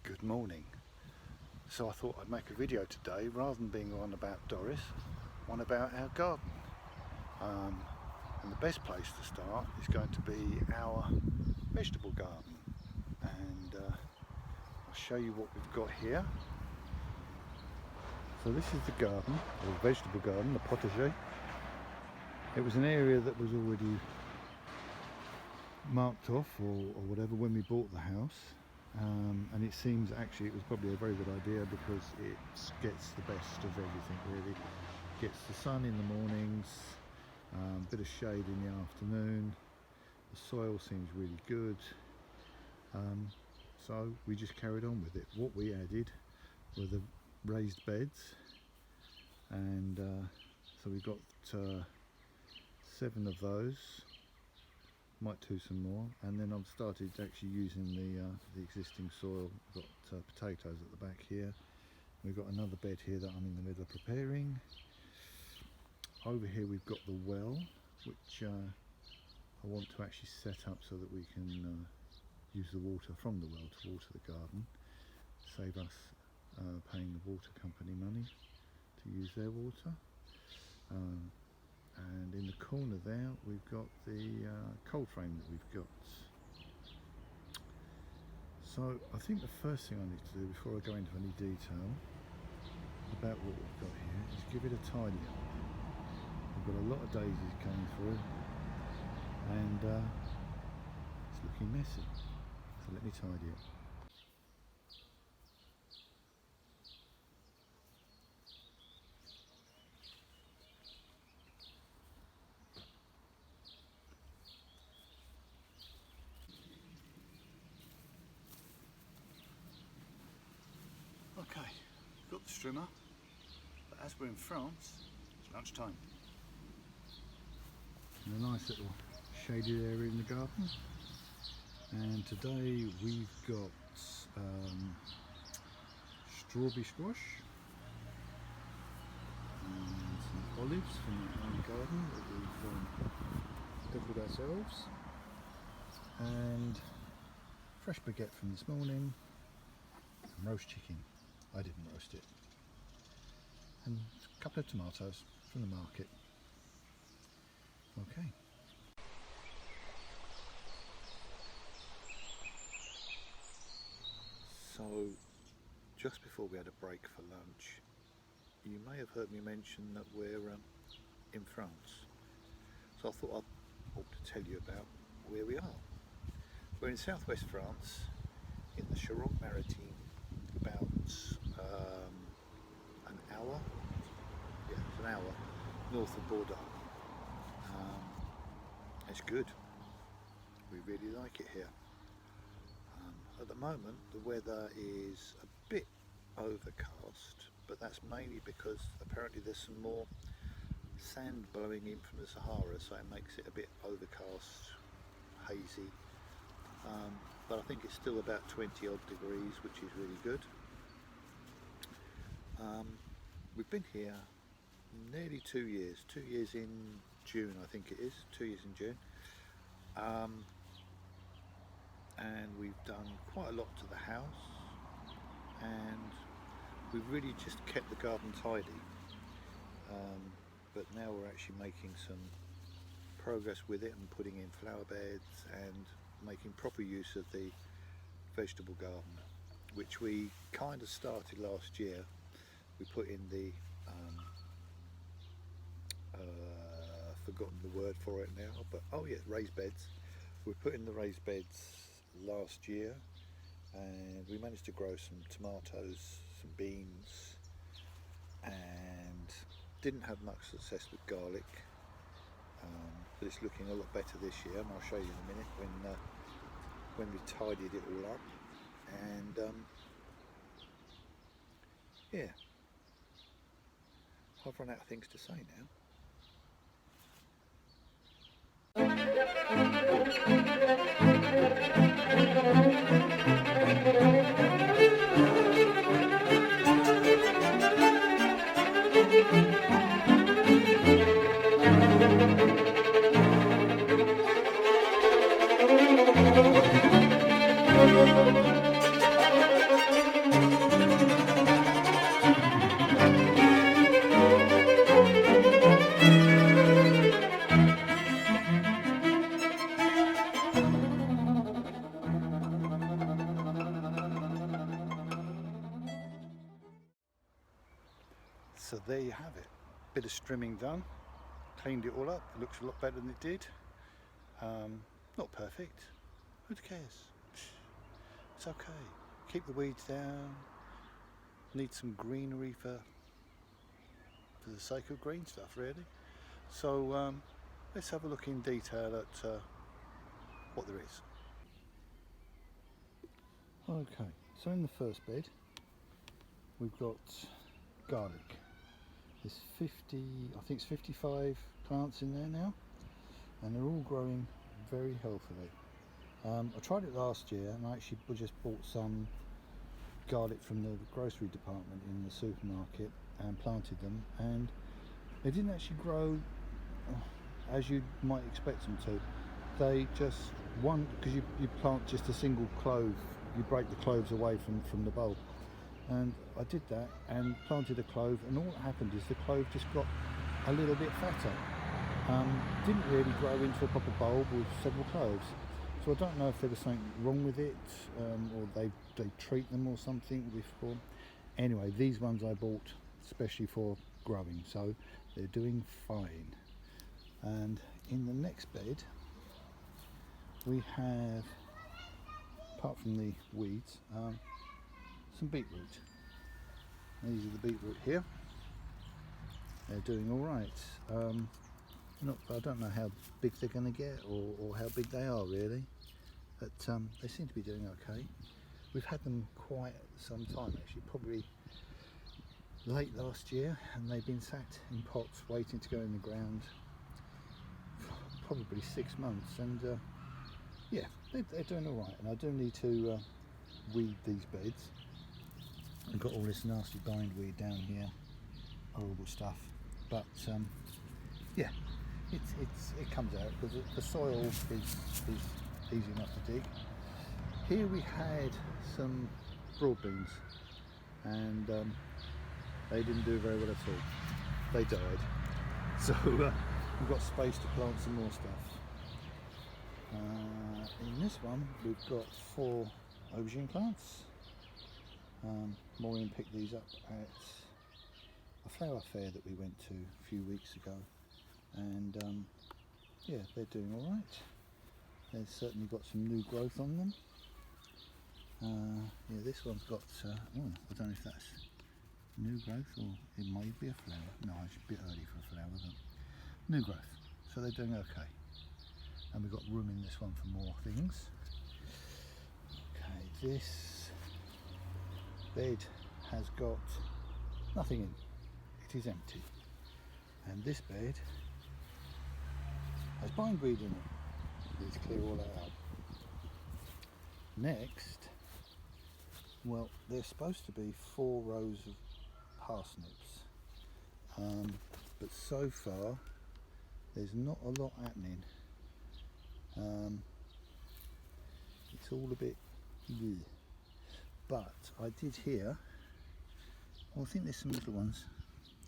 Good morning. So I thought I'd make a video today, rather than being on about Doris, one about our garden. And the best place to start is going to be our vegetable garden. And I'll show you what we've got here. So this is the garden, or vegetable garden, the potager. It was an area that was already marked off or whatever when we bought the house. And it seems actually it was probably a very good idea because it gets the best of everything really. Gets the sun in the mornings, a bit of shade in the afternoon, the soil seems really good, so we just carried on with it. What we added were the raised beds, and so we got 7 of those. Might do some more, and then I've started actually using the existing soil. We've got potatoes at the back here. We've got another bed here that I'm in the middle of preparing. Over here we've got the well, which I want to actually set up so that we can use the water from the well to water the garden. Save us paying the water company money to use their water. And in the corner there we've got the cold frame that we've got. So I think the first thing I need to do before I go into any detail about what we've got here is give it a tidy up. We've got a lot of daisies coming through and it's looking messy, so let me tidy it. Okay, got the strimmer, but as we're in France, it's lunchtime. And a nice little shaded area in the garden. And today we've got strawberry squash and some olives from our own garden that we've pickled ourselves, and fresh baguette from this morning, and roast chicken. I didn't roast it. And a couple of tomatoes from the market. Okay. So, just before we had a break for lunch, you may have heard me mention that we're in France. So I thought I ought to tell you about where we are. We're in southwest France, in the Charente-Maritime, about an hour, yeah, it's an hour north of Bordeaux. It's good, we really like it here. At the moment the weather is a bit overcast, but that's mainly because apparently there's some more sand blowing in from the Sahara, so it makes it a bit overcast, hazy. But I think it's still about 20 odd degrees, which is really good. We've been here nearly 2 years, 2 years in June I think it is, 2 years in June. And we've done quite a lot to the house, and we've really just kept the garden tidy. But now we're actually making some progress with it and putting in flower beds and making proper use of the vegetable garden, which we kind of started last year. We put in the forgotten the word for it now, but oh yeah, raised beds. We put in the raised beds last year, and we managed to grow some tomatoes, some beans, and didn't have much success with garlic, but it's looking a lot better this year, and I'll show you in a minute when we tidied it all up. And yeah, I've run out of things to say now. there you have it. Bit of strimming done, cleaned it all up. It looks a lot better than it did. Not perfect. Who cares? It's okay. Keep the weeds down. Need some greenery for the sake of green stuff, really. So let's have a look in detail at what there is. Okay, so in the first bed we've got garlic. There's 50, I think it's 55 plants in there now, and they're all growing very healthily. I tried it last year, and I actually just bought some garlic from the grocery department in the supermarket and planted them, and they didn't actually grow as you might expect them to. They just, because you plant just a single clove, you break the cloves away from the bulb, and I did that and planted a clove, and all that happened is the clove just got a little bit fatter. Didn't really grow into a proper bulb with several cloves. So I don't know if there was something wrong with it, or they treat them or something before. Anyway, these ones I bought especially for growing, so they're doing fine. And in the next bed we have, apart from the weeds, some beetroot. These are the beetroot here. They're doing all right. I don't know how big they're going to get, or how big they are really, but they seem to be doing okay. We've had them quite some time actually, probably late last year, and they've been sat in pots waiting to go in the ground for probably 6 months, and yeah, they're doing all right. And I do need to weed these beds. I've got all this nasty bindweed down here, horrible stuff, but yeah, it comes out because the soil is easy enough to dig. Here we had some broad beans, and they didn't do very well at all. They died. So we've got space to plant some more stuff. In this one we've got 4 aubergine plants. Maureen picked these up at a flower fair that we went to a few weeks ago, and yeah, they're doing all right. They've certainly got some new growth on them. Yeah, this one's got, I don't know if that's new growth or it might be a flower. No, it's a bit early for a flower, but new growth. So they're doing okay. And we've got room in this one for more things. Okay, this bed has got nothing in. It is empty. And this bed has bindweed in it. Let's clear all that out. Next, well, there's supposed to be 4 rows of parsnips, but so far there's not a lot happening. It's all a bit bleh. But I did hear, I think there's some little ones.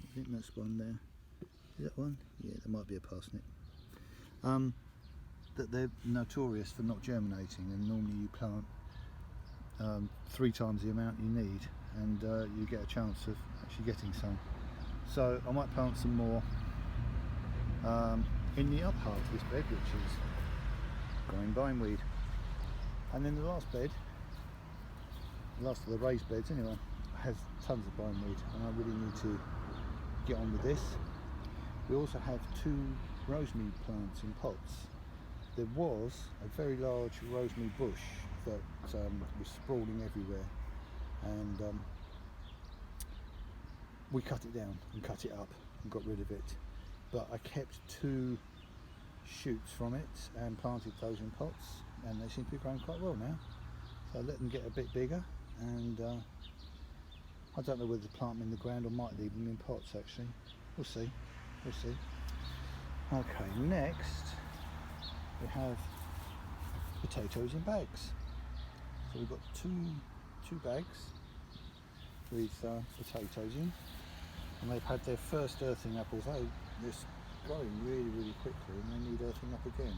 I think that's one there. Is that one? Yeah, there might be a parsnip. That they're notorious for not germinating, and normally you plant 3 times the amount you need, and you get a chance of actually getting some. So I might plant some more in the up half of this bed, which is growing bindweed. And then the last bed, the last of the raised beds anyway, has tons of bindweed, and I really need to get on with this. We also have 2 rosemary plants in pots. There was a very large rosemary bush that was sprawling everywhere, and we cut it down and cut it up and got rid of it. But I kept 2 shoots from it and planted those in pots, and they seem to be growing quite well now. So I let them get a bit bigger, and I don't know whether to plant them in the ground or might leave them in pots actually. We'll see. We'll see. Okay, next we have potatoes in bags. So we've got two bags with potatoes in, and they've had their first earthing up, although they're growing really quickly and they need earthing up again.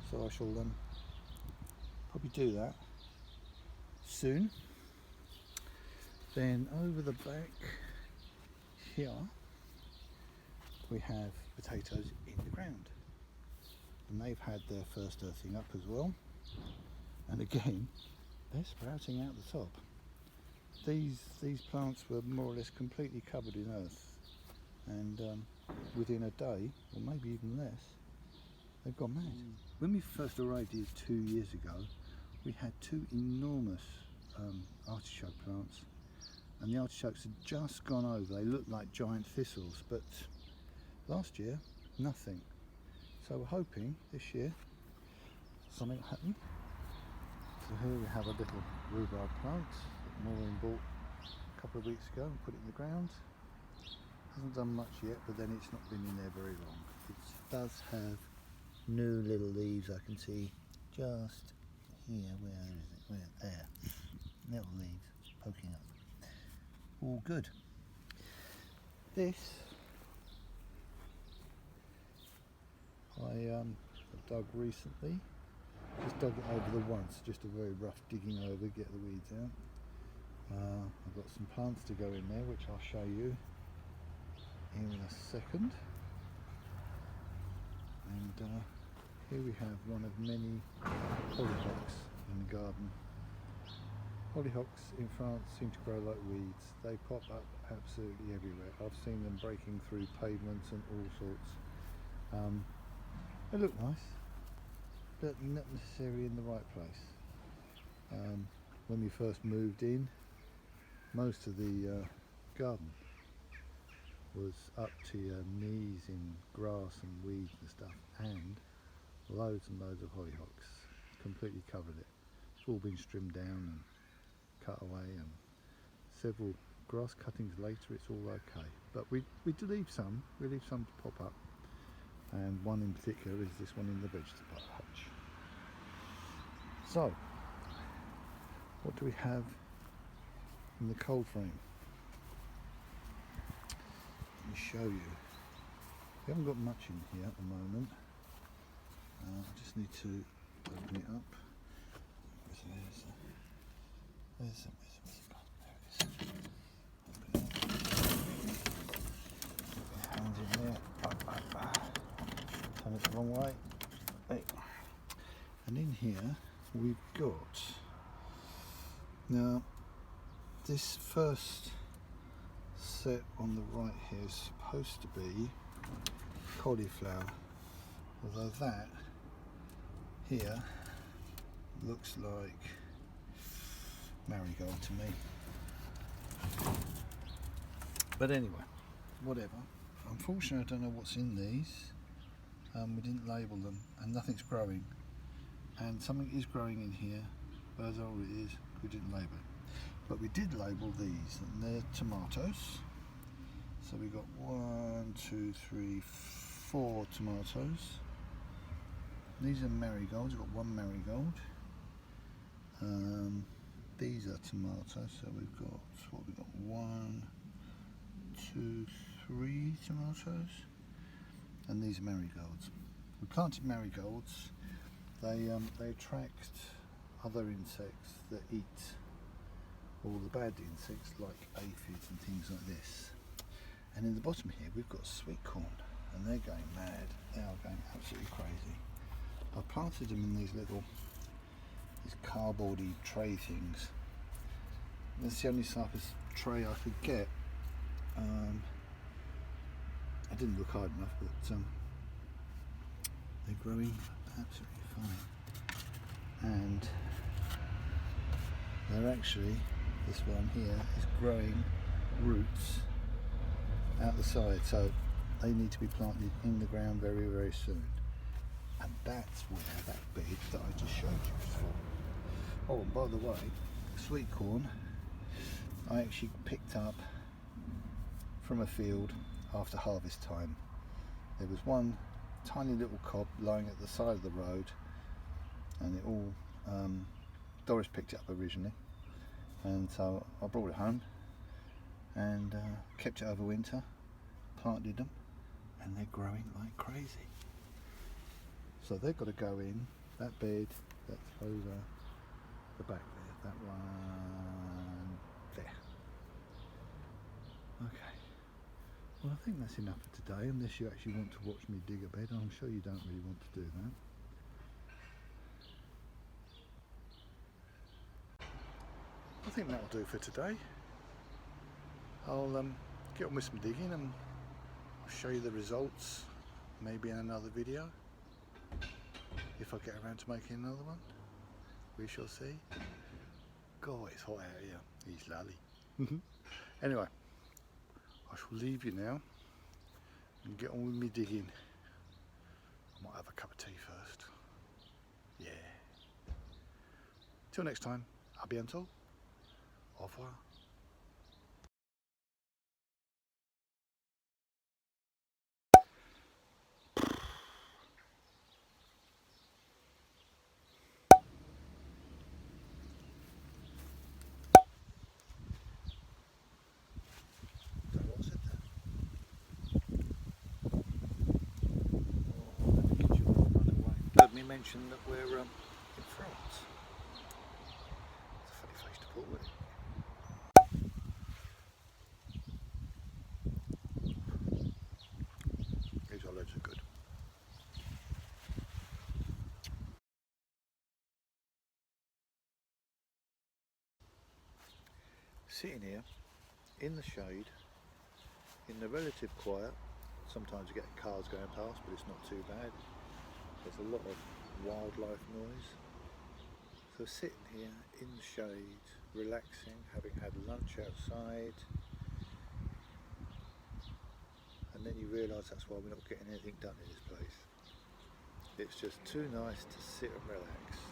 So I shall probably do that soon. Then over the back here we have potatoes in the ground, and they've had their first earthing up as well, and again they're sprouting out the top. These plants were more or less completely covered in earth, and within a day, or maybe even less, they've gone mad. When we first arrived here 2 years ago, we had two enormous artichoke plants, and the artichokes had just gone over. They looked like giant thistles, but last year, nothing. So we're hoping this year something will happen. So here we have a little rhubarb plant that Maureen bought a couple of weeks ago and put it in the ground. Hasn't done much yet, but then it's not been in there very long. It does have new little leaves. I can see just here. Where is it? Where? There. Little leaves poking up. All good. This I dug recently. Just dug it over the once, just a very rough digging over, get the weeds out. I've got some plants to go in there, which I'll show you in a second. And here we have one of many hollyhocks in the garden. Hollyhocks in France seem to grow like weeds. They pop up absolutely everywhere. I've seen them breaking through pavements and all sorts. They look nice, but not necessarily in the right place. When we first moved in, most of the garden was up to your knees in grass and weeds and stuff, and loads of hollyhocks completely covered it. It's all been trimmed down and cut away, and several grass cuttings later it's all okay. But we do leave some, to pop up, and one in particular is this one in the vegetable patch. So, what do we have in the cold frame? Let me show you. We haven't got much in here at the moment. I just need to open it up. Where's it gone? There it is. Open it up. Put your hands in there. Turn it the wrong way. Hey. And in here we've got, now this first set on the right here is supposed to be cauliflower, although that here looks like marigold to me. But anyway, whatever. Unfortunately, I don't know what's in these. We didn't label them, and nothing's growing. And something is growing in here, but as all it is, we didn't label it. But we did label these, and they're tomatoes. So we got 1, 2, 3, 4 tomatoes. These are marigolds. We've got one marigold. These are tomatoes. So we've got 1, 2, 3 tomatoes, and these are marigolds. We planted marigolds. They attract other insects that eat all the bad insects like aphids and things like this. And in the bottom here we've got sweet corn, and they're going mad. They are going absolutely crazy. I planted them in these cardboardy tray things. That's the only type of tray I could get. I didn't look hard enough, but they're growing absolutely fine. And they're actually, this one here is growing roots out the side, so they need to be planted in the ground very, very soon. And that's where that bed that I just showed you before. Oh, and by the way, sweet corn I actually picked up from a field after harvest time. There was one tiny little cob lying at the side of the road, and it all Doris picked it up originally, and so I brought it home and kept it over winter, planted them, and they're growing like crazy. So they've got to go in that bed that's over the back there, that one there. Okay, Well, I think that's enough for today, unless you actually want to watch me dig a bed. I'm sure you don't really want to do that. I think that'll do for today. I'll get on with some digging and I'll show you the results maybe in another video. If I get around to making another one, we shall see. God, it's hot out here. He's lolly. Anyway, I shall leave you now and get on with me digging. I might have a cup of tea first. Yeah. Till next time, à bientôt. Au revoir. Heard me mention that we're in France. It's a funny face to put, wouldn't it? These olives are good. Sitting here in the shade, in the relative quiet. Sometimes you get cars going past, but it's not too bad. There's a lot of wildlife noise. So sitting here in the shade, relaxing, having had lunch outside, and then you realise that's why we're not getting anything done in this place. It's just too nice to sit and relax.